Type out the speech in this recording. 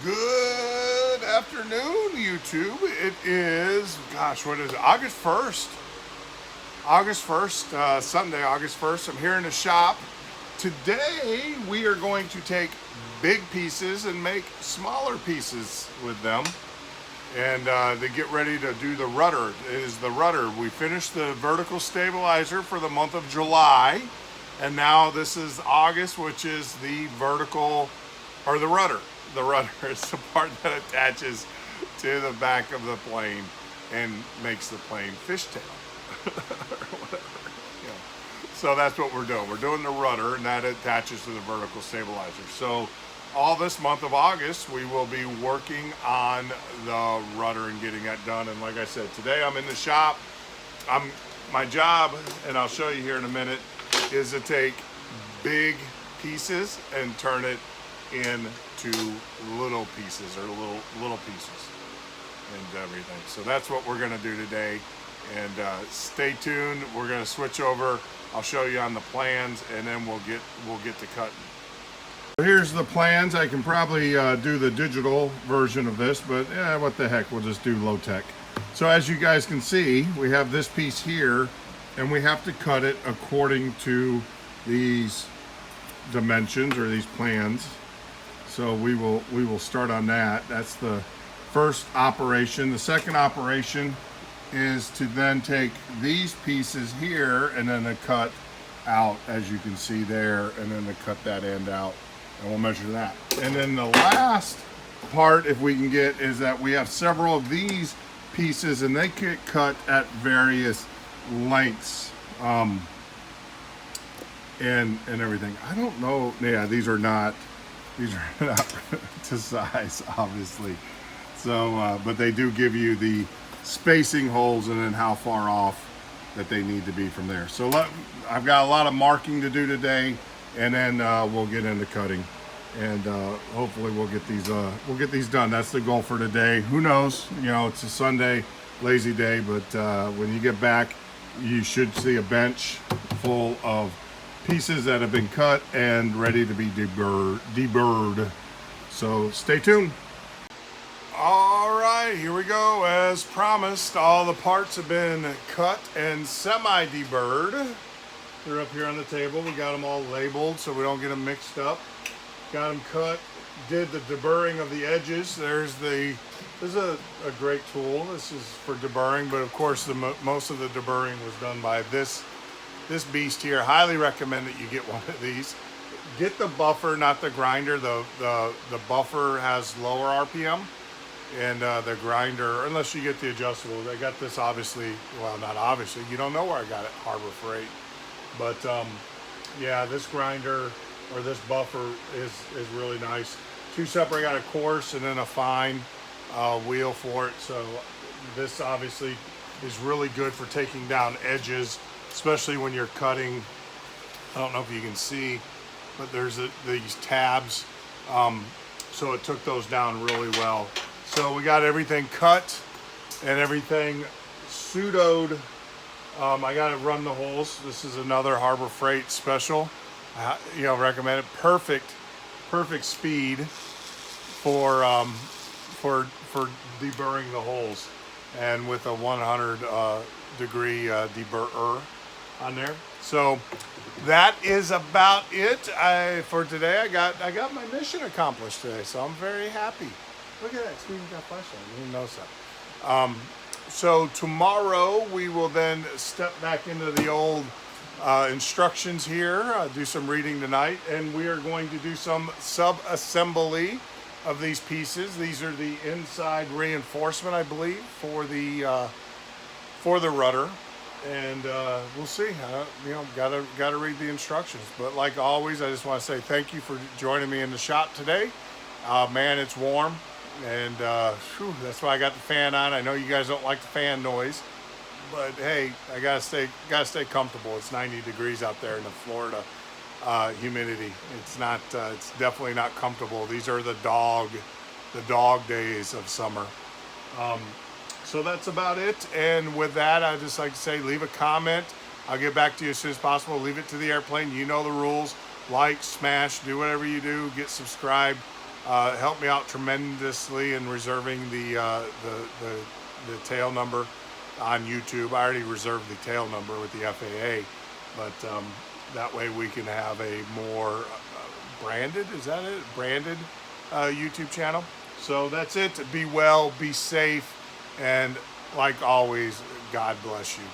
Good afternoon, YouTube. It is, gosh, what is it? August 1st. Sunday, August 1st. I'm here in the shop. Today, we are going to take big pieces and make smaller pieces with them. And they get ready to do the rudder. It is the rudder. We finished the vertical stabilizer for the month of July. And now this is August, which is the vertical, or the rudder. The rudder is the part that attaches to the back of the plane and makes the plane fishtail. Or whatever. You know. So that's what we're doing. We're doing the rudder, and that attaches to the vertical stabilizer. So all this month of August, we will be working on the rudder and getting that done. And like I said, today I'm in the shop. My job, and I'll show you here in a minute, is to take big pieces and turn it into little pieces, or little pieces and everything. So that's what we're going to do today. And stay tuned. We're going to switch over. I'll show you on the plans, and then we'll get to cutting. Here's the plans. I can probably do the digital version of this, but yeah, what the heck, we'll just do low tech. So as you guys can see, we have this piece here, and we have to cut it according to these dimensions or these plans. So we will start on that. That's the first operation. The second operation is to then take these pieces here and then to cut out, as you can see there, and then to cut that end out, and we'll measure that. And then the last part, if we can get, is that we have several of these pieces, and they get cut at various lengths and everything. I don't know. Yeah, these are not to size, obviously. So, but they do give you the spacing holes and then how far off that they need to be from there. So I've got a lot of marking to do today, and then we'll get into cutting, and hopefully we'll get these done. That's the goal for today. Who knows? You know, it's a Sunday, lazy day, but when you get back, you should see a bench full of pieces that have been cut and ready to be deburred. So stay tuned. All right, here we go. As promised, all the parts have been cut and semi-deburred. They're up here on the table. We got them all labeled so we don't get them mixed up. Got them cut. Did the deburring of the edges. This is a great tool. This is for deburring, but of course most of the deburring was done by this beast here. Highly recommend that you get one of these. Get the buffer, not the grinder. The buffer has lower RPM, and the grinder, unless you get the adjustable. I got this, obviously, well, not obviously, you don't know where I got it, Harbor Freight. But yeah, this grinder or this buffer is really nice. Two separate, I got a coarse and then a fine wheel for it. So this obviously is really good for taking down edges, especially when you're cutting. I don't know if you can see, but there's these tabs. So it took those down really well. So we got everything cut and everything pseudoed. I got to run the holes. This is another Harbor Freight special. Recommend it. Perfect speed for deburring the holes, and with a 100 degree deburr on there. So that is about it for today. I got my mission accomplished today, so I'm very happy. Look at that, Steven's got flashlight. I didn't notice that. So tomorrow we will then step back into the old instructions here, do some reading tonight, and we are going to do some sub-assembly of these pieces. These are the inside reinforcement, I believe, for the rudder, and we'll see. Gotta read the instructions. But like always, I just want to say thank you for joining me in the shop today. Man, it's warm, and that's why I got the fan on. I know you guys don't like the fan noise, but hey, I gotta stay comfortable. It's 90 degrees out there in the Florida humidity. It's definitely not comfortable. These are the dog days of summer. So that's about it. And with that, I'd just like to say, leave a comment. I'll get back to you as soon as possible. Leave it to the airplane. You know the rules. Like, smash, do whatever you do. Get subscribed. Helped me out tremendously in reserving the tail number on YouTube. I already reserved the tail number with the FAA, but that way we can have a more branded, is that it? Branded YouTube channel. So that's it. Be well, be safe, and like always, God bless you.